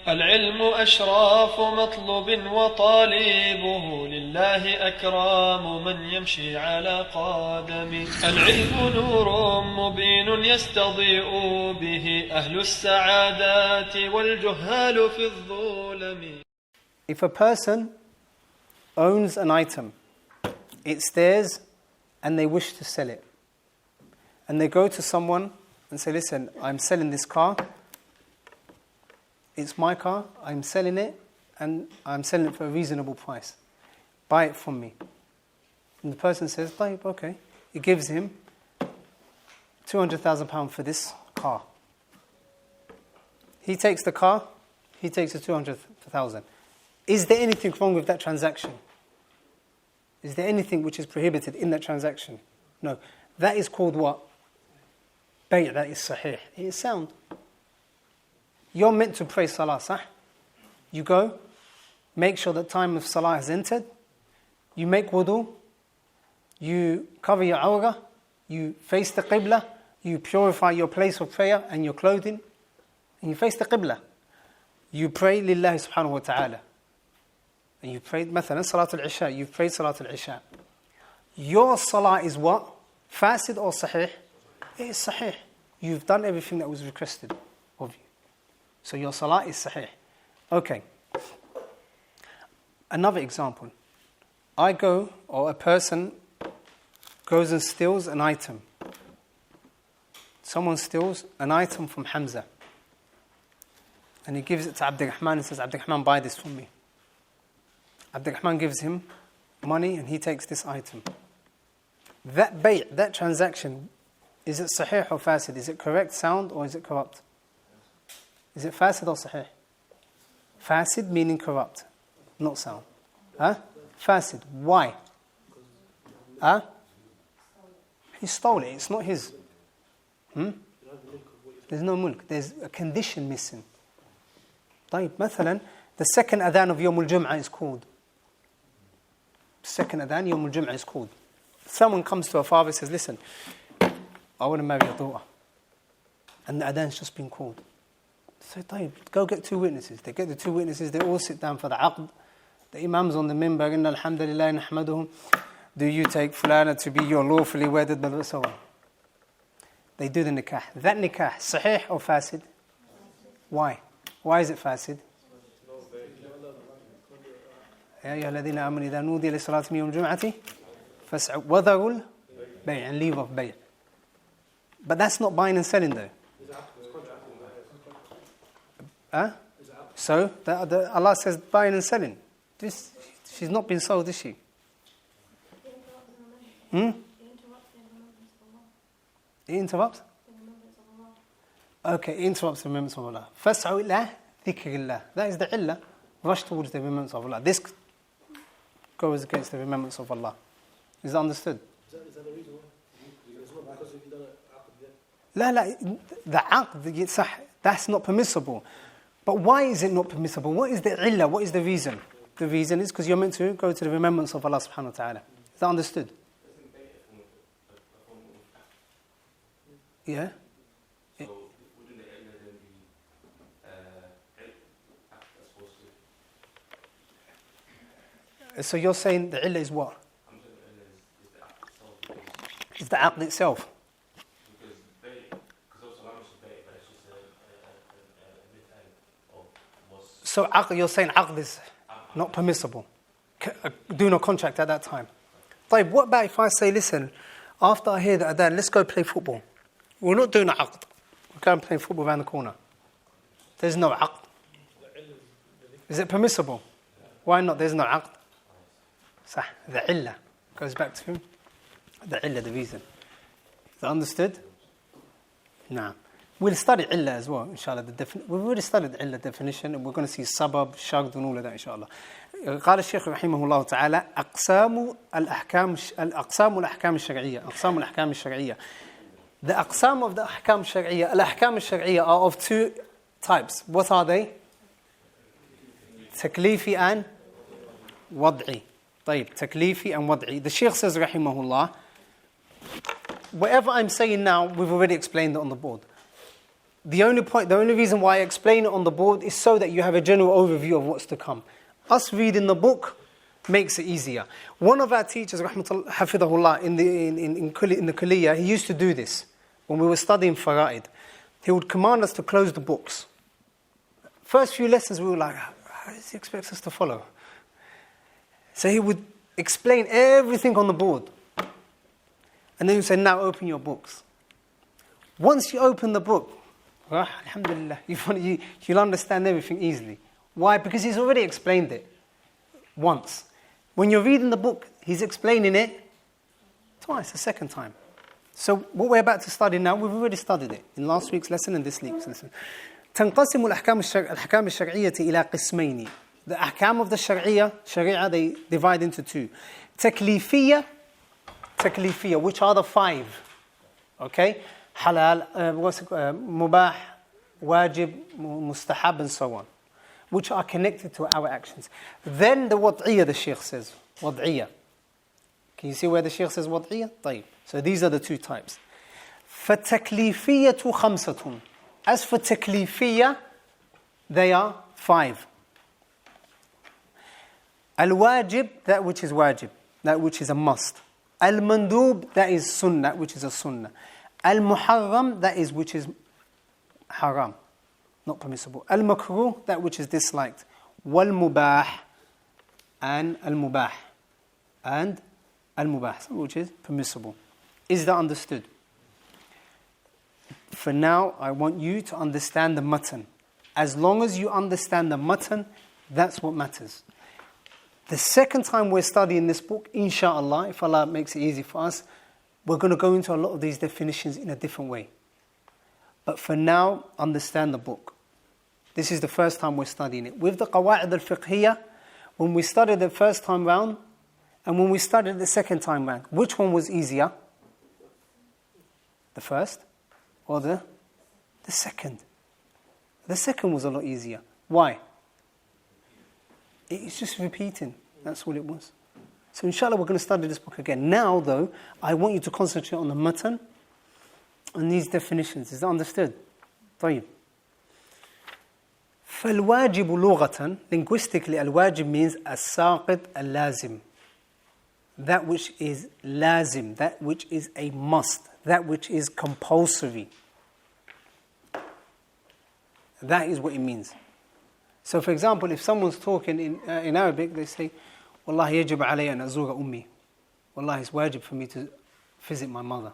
العلم أشراف مطلوب وطالبه لله أكرام من يمشي على قدم. العلم نور مبين يستضيء به أهل السعادات والجهال في الظلم. If a person owns an item, it's theirs and they wish to sell it, and they go to someone and say, listen, I'm selling this car, it's my car, I'm selling it, and I'm selling it for a reasonable price. Buy it from me. And the person says, "Tayyib, okay." He gives him £200,000 for this car. He takes the car, he takes the 200,000. Is there anything wrong with that transaction? Is there anything which is prohibited in that transaction? No. That is called what? Bay', that is sahih. It is sound. You're meant to pray salah, sah? You go, make sure the time of salah has entered, you make wudu, you cover your awrah, you face the qibla, you purify your place of prayer and your clothing, and you face the qibla. You pray lillahi subhanahu wa ta'ala. And you prayed, مثلا, Salatul Isha, you've prayed Salatul Isha. Your salah is what? Fasid or sahih? It is sahih. You've done everything that was requested of you. So your salah is sahih. Okay. Another example. I go, or a person goes and steals an item. Someone steals an item from Hamza. And he gives it to Abdurrahman and says, Abdurrahman, buy this from me. Abdurrahman gives him money and he takes this item. That bay', that transaction, is it sahih or fasid? Is it correct, sound, or is it corrupt? Is it fasid or sahih? Fasid meaning corrupt, not sound. Huh? Fasid. Why? Huh? He stole it. It's not his. There's no mulk. There's a condition missing. طيب, مثلا, the second adhan of Yawm al-Jum'ah is called. Second adhan, Yawm al-Jum'ah is called. Someone comes to a father and says, listen, I want to marry your daughter. And the adhan's just been called. So, طيب, go get two witnesses. They get the two witnesses, they all sit down for the aqd. The imam's on the minbar, inna alhamdulillah nahmaduhum. Do you take fulana to be your lawfully wedded, and so on. They do the nikah. That nikah, sahih or fasid? Why? Why is it fasid? يا أيها الذين آمنوا إذا نودي للصلاة من يوم الجمعة فاسعوا وذروا البيع, and leave off bay'. But that's not buying and selling though. So Allah says buying and selling. She's not been sold, is she? It interrupts? Okay, it interrupts the remembrance of Allah. فَاسْعُوا إِلَىٰ ذِكْرِ اللَّهِ. That is the illah. Rush towards the remembrance of Allah. This goes against the remembrance of Allah. Is that understood? Is that the reason why? It's not because if you done an aqd yet? The aqd, that's not permissible. But why is it not permissible? What is the illah? What is the reason? The reason is because you're meant to go to the remembrance of Allah subhanahu wa ta'ala. Is that understood? Yeah? So wouldn't the illah then be So you're saying the illah is what? I'm saying the illah is the aqd itself. Is the aqd itself? So you're saying aqd is not permissible. Doing a contract at that time. طيب, what about if I say, listen, after I hear the adhan, let's go play football. We're not doing an aqd. We're going to play football around the corner. There's no aqd. Is it permissible? Why not? There's no aqd. Sah, the illah goes back to the illah, the reason. Is that understood? No. We'll study illah as well, inshallah. We've already studied the illah definition, and we're going to see sabab, shagd, and all of that, inshallah. قال الشيخ رحمه الله تعالى أقسام الأحكام الشرعية. أقسام الأحكام الشرعية. The aqsam of the ahkam الشرعية, الأحكام الشرعية are of two types. What are they? تكليفي and وضعي. طيب, تكليفي and وضعي. The Shaykh says رحمه الله, whatever I'm saying now, we've already explained it on the board. the only reason why I explain it on the board is so that you have a general overview of what's to come. Us reading the book makes it easier. One of our teachers, rahmatullah, hafidahullah, in the kulliyah, he used to do this. When we were studying fara'id, he would command us to close the books. First few lessons we were like, how does he expect us to follow? So he would explain everything on the board. And then he would say, now open your books. Once you open the book, alhamdulillah, you'll understand everything easily. Why? Because he's already explained it once. When you're reading the book, he's explaining it twice, a second time. So what we're about to study now, we've already studied it in last week's lesson and this week's lesson. تنقسم الأحكام الشرعية إلى قسمين. The ahkam of the sharia, they divide into two. Taklifiyya, which are the five. Okay? Halal, mubah, wajib, mustahab, and so on. Which are connected to our actions. Then the wad'iyya, the Shaykh says. Wad'iyya. Can you see where the Shaykh says wad'iyya? طيب. So these are the two types. فَتَكْلِيفِيَّةُ خَمْسَةٌ. As for taklifiyya, they are five. Al-wajib, that which is wajib, that which is a must. Al-mandub, that is sunnah, that which is a sunnah. Al-muharram, that is which is haram, not permissible. Al-makruh, that which is disliked. Wal-mubah, and al-mubah. And al-mubah, which is permissible. Is that understood? For now, I want you to understand the matan. As long as you understand the matan, that's what matters. The second time we're studying this book, inshallah, if Allah makes it easy for us, we're going to go into a lot of these definitions in a different way. But for now, understand the book. This is the first time we're studying it. With the qawa'id al-fiqhiyya, when we studied the first time round, and when we studied the second time round, which one was easier? The first? Or the second? The second was a lot easier. Why? It's just repeating. That's all it was. So inshallah we're going to study this book again. Now though, I want you to concentrate on the matan and these definitions. Is that understood? طيب. فالواجب لغة, linguistically, الواجب means الساقط اللازم. That which is lazim, that which is a must, that which is compulsory. That is what it means. So for example, if someone's talking in Arabic, they say, Wallahi yajib alayya an azura ummi. Wallahi it's wajib for me to visit my mother.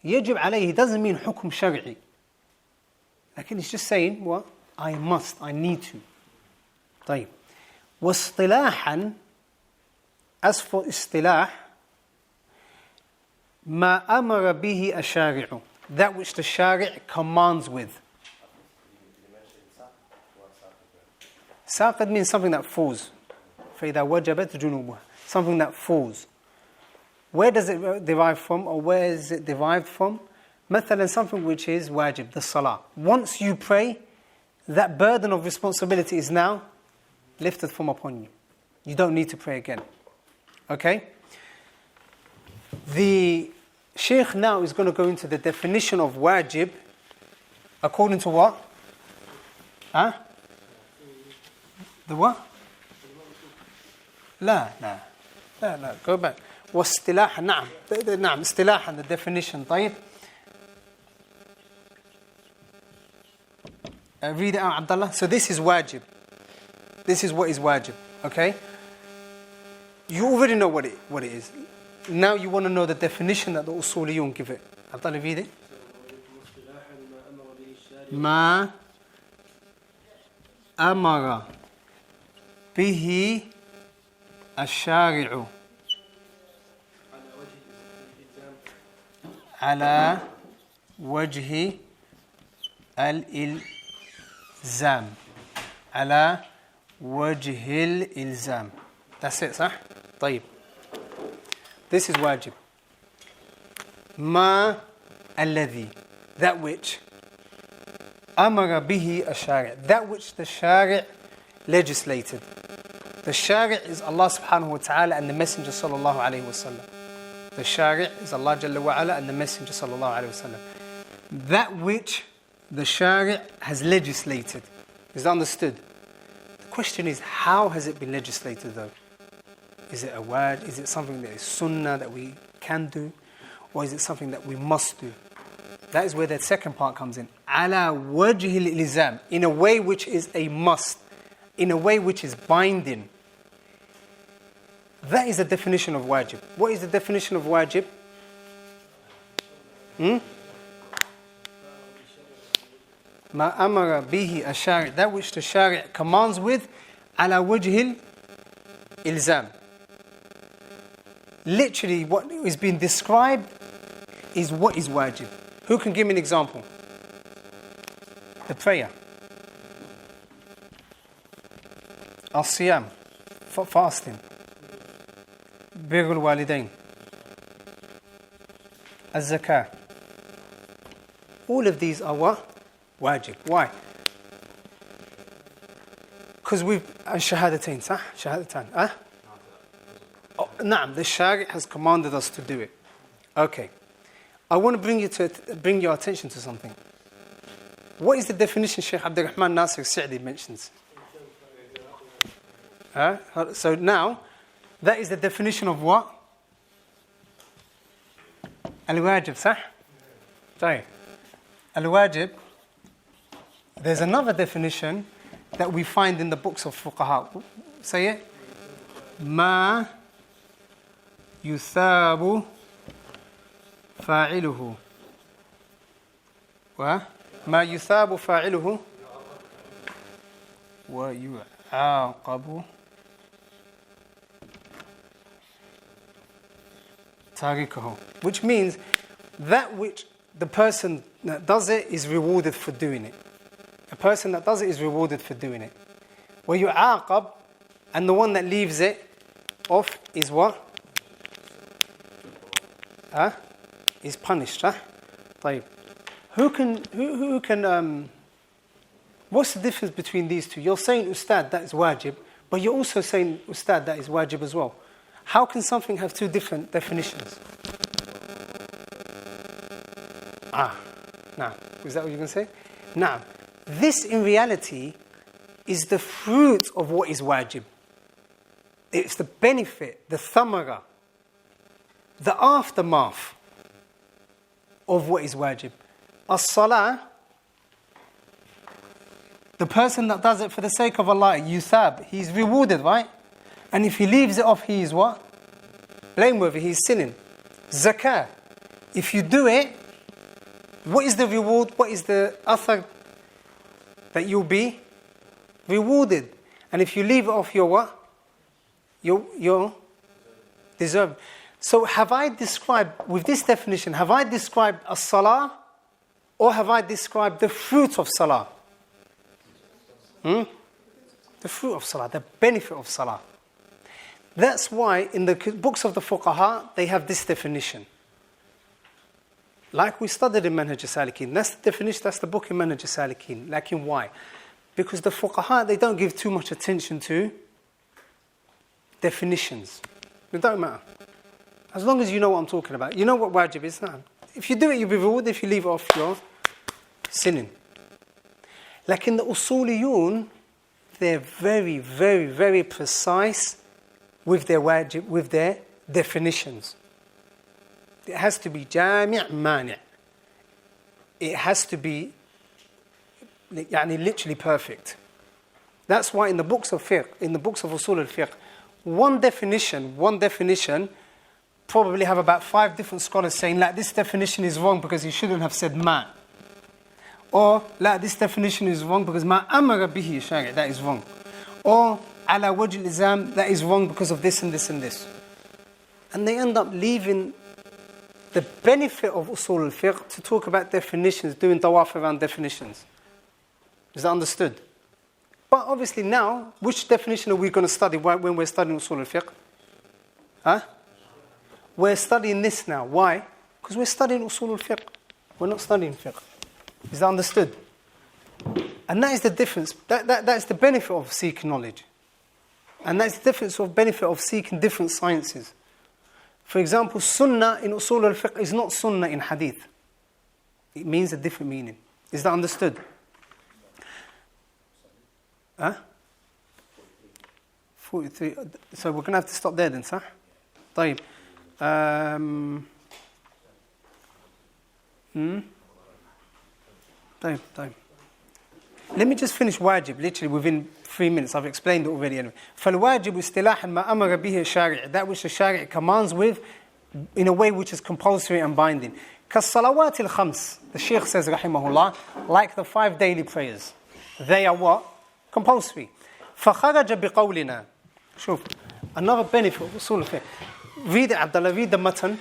Yajib alayhi doesn't mean hukum shari'i. Like it's just saying, what? I must, I need to. طيب. واصطلاحا, as for istilah, ما أمر به الشارع, that which the shari' commands with. Saqid means something that falls. فَإِذَا وَجَبَتْ جُنُوبُهَا, something that falls. Where does it derive from, or where is it derived from? مثلا, something which is wajib, the salah. Once you pray, that burden of responsibility is now lifted from upon you. You don't need to pray again. Okay? The Shaykh now is going to go into the definition of wajib according to what? Huh? The what? لا go back. واصطلاحا, نعم اصطلاحا, the definition. طيب. Read it out, Abdillah. So this is wajib. This is what is wajib. Okay? You already know what it is. Now you want to know the definition that the Usuliyun give it. Abdillah, read it. ما أمر به الشارع على وجه الإلزام. على وجه الإلزام. That's it, صح? طيب. This is wajib. ما الذي, that which أمر به الشارع, that which the shari' legislated. The shari' is Allah subhanahu wa ta'ala and the Messenger sallallahu alayhi wa sallam. The shari' is Allah jalla wa ala and the Messenger sallallahu alayhi wa sallam. That which the Shari' has legislated. Is that understood? The question is, how has it been legislated though? Is it a word? Is it something that is sunnah that we can do? Or is it something that we must do? That is where the second part comes in. Ala wajhi al-ilzam, in a way which is a must, in a way which is binding. That is the definition of wajib. What is the definition of wajib? Ma amara bihi ash-shari', that which the shari' commands with, ala wajhi al-ilzam. Literally, what is being described is what is wajib. Who can give me an example? The prayer. Al-siyam, fasting. Birrul walidain. Al-zakah. All of these are what? Wajib. Why? Because we've... Shahadatain, صح? Shahadatain. Oh, na'am, the Shari' has commanded us to do it. Okay. I want to bring your attention to something. What is the definition Shaykh Abdul Rahman Nasir Saeed mentions? So now, that is the definition of what? Al-wajib, صح? طيب. Al-wajib, there's another definition that we find in the books of fuqaha. Say it. Ma yuthabu fa'iluhu. Wa ma yuthabu fa'iluhu wa yu'aqabu tarikuhu. Which means that which the person that does it is rewarded for doing it. A person that does it is rewarded for doing it. Wa yu'aqab, and the one that leaves it off is what? Is punished. طيب. Who can what's the difference between these two? You're saying ustad, that is wajib, but you're also saying ustad, that is wajib as well. How can something have two different definitions? Now, is that what you're going to say? Now, this in reality is the fruit of what is wajib. It's the benefit, the thamara, the aftermath of what is wajib. As-salah, the person that does it for the sake of Allah, yuthab, he's rewarded, right? And if he leaves it off, he is what? Blameworthy, he is sinning. Zakah, if you do it, what is the reward? What is the athar that you'll be rewarded? And if you leave it off, you're what? You're deserved. So have I described, with this definition, have I described as-salah or have I described the fruit of salah? The fruit of salah, the benefit of salah. That's why in the books of the fuqaha, they have this definition. Like we studied in Manhaj al-Salikin. That's the definition, that's the book in Manhaj al-Salikin. Like in why? Because the fuqaha, they don't give too much attention to definitions. It don't matter. As long as you know what I'm talking about. You know what wajib is. No. If you do it, you'll be rewarded. If you leave it off, you're sinning. Like in the usuliyun, they're very, very, very precise with their wajib, with their definitions. It has to be jami' mani'. It has to be literally perfect. That's why in the books of fiqh, in the books of usul al-fiqh, one definition probably have about 5 different scholars saying, like, this definition is wrong because you shouldn't have said ma. Or, like, this definition is wrong because ma amara bihi shari', that is wrong. Or, ala wajh al-izam, that is wrong because of this and this and this. And they end up leaving the benefit of usul al-fiqh to talk about definitions, doing tawaf around definitions. Is that understood? But obviously now, which definition are we going to study when we're studying usul al-fiqh? We're studying this now. Why? Because we're studying usul al-fiqh. We're not studying fiqh. Is that understood? And that is the difference. That's the benefit of seeking knowledge. And that's the difference of benefit of seeking different sciences. For example, sunnah in usul al-fiqh is not sunnah in hadith. It means a different meaning. Is that understood? Huh? 43. So we're going to have to stop there then, sir. طيب. طيب. Let me just finish wajib, literally within 3 minutes. I've explained it already anyway. فالواجب اصطلاحا ما أمر به الشارع, that which the Shari' commands with in a way which is compulsory and binding. كالصلوات الخمس, the Shaykh says rahimahullah, like the 5 daily prayers. They are what? Compulsory. فخرج بقولنا. شوف, another benefit of Usul al-Fiqh. Read it, Abdillah, read the matan.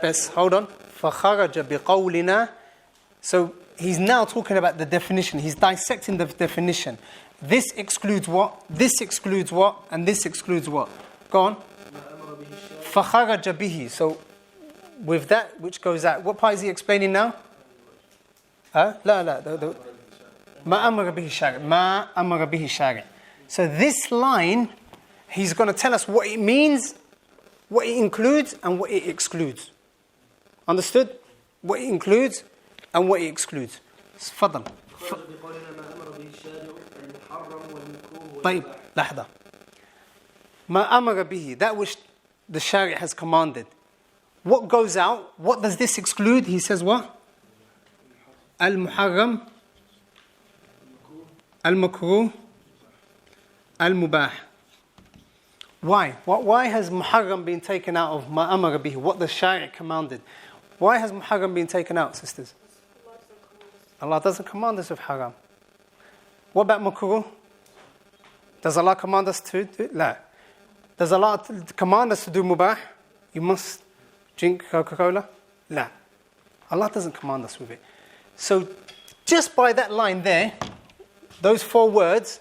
Yes, hold on. فخرج بقولنا. So he's now talking about the definition. He's dissecting the definition. This excludes what? This excludes what? And this excludes what? Go on. فخرج به. So with that which goes out, what part is he explaining now? لا. ما أمر به الشارع. ما أمر به الشارع. So this line, he's going to tell us what it means, what it includes, and what it excludes. Understood? What it includes and what it excludes. تفضل. طيب, لحظة. ما أمر به, that which the Shari' has commanded. What goes out? What does this exclude? He says what? Al-Muharram, Al-Makruh, Al-Mubah. Why? Why has Muharram been taken out of Ma Amara Bihi, what the Shari' commanded? Why has Muharram been taken out, sisters? Allah doesn't command us of haram. What about Makruh? Does Allah command us to do it? La. Does Allah command us to do Mubah? You must drink Coca-Cola? La. Allah doesn't command us with it. So, just by that line there, those 4 words,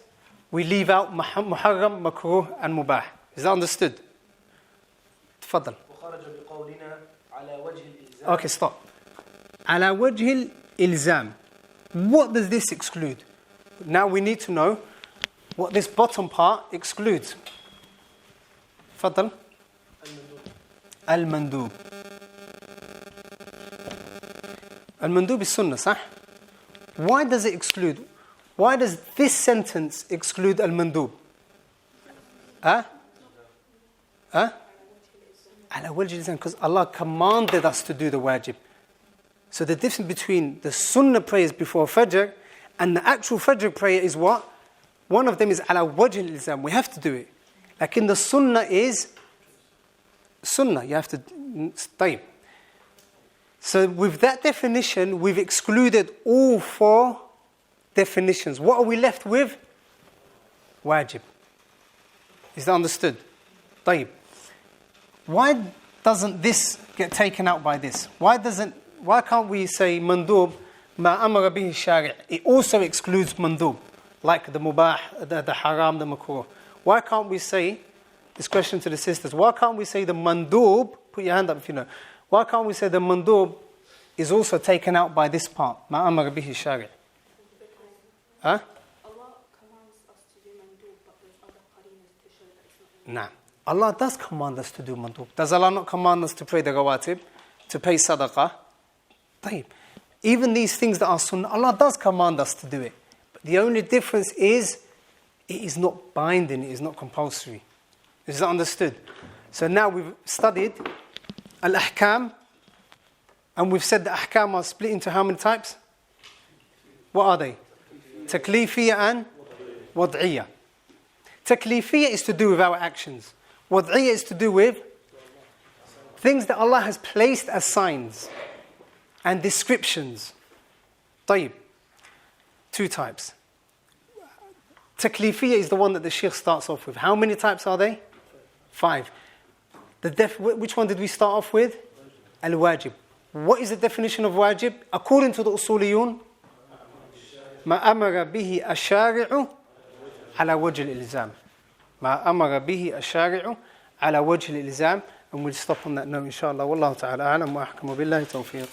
we leave out Muharram, Makruh, and Mubah. Is that understood? تفضل. Okay, stop. على وجه الإلزام. What does this exclude? Now we need to know what this bottom part excludes. تفضل. المندوب. المندوب is sunnah, صح? Why does it exclude? Why does this sentence exclude al-mandub? على وجه الإلزام, because Allah commanded us to do the wajib. So the difference between the sunnah prayers before Fajr and the actual Fajr prayer is what? One of them is ala wajh al-ilzam. We have to do it. Like in the sunnah is sunnah. You have to طيب. So with that definition, we've excluded all 4 definitions. What are we left with? Wajib. Is that understood? طيب. Why doesn't this get taken out by this? Why can't we say mandub ma amara bihi shari'? It also excludes mandub, like the mubah, the haram, the makruh. Why can't we say, this question to the sisters, why can't we say the mandub, put your hand up if you know, why can't we say the mandub is also taken out by this part, ma amara bihi shari'? Allah commands us to do mandub, but there's other qarinas to show that it's not. Nah. Allah does command us to do mandub. Does Allah not command us to pray the rawatib, to pay sadaqah? طيب. Even these things that are sunnah, Allah does command us to do it. But the only difference is, it is not binding, it is not compulsory. Is that understood? So now we've studied al-ahkam, and we've said the ahkam are split into how many types? What are they? Taklifiyya and wad'iyya. Taklifiyya is to do with our actions. Wad'iyya is to do with things that Allah has placed as signs and descriptions. طيب. 2 types. Taklifiyya is the one that the Shaykh starts off with. How many types are they? 5. Which one did we start off with? Al-wajib. What is the definition of wajib? According to the usuliyun, ما أمر به الشارع على وجه الإلزام. ما أمر به الشارع على وجه الإلزام. And we'll stop on that note, inshallah. Wallahu ta'ala a'lam wa ahkamu billahi tawfiq.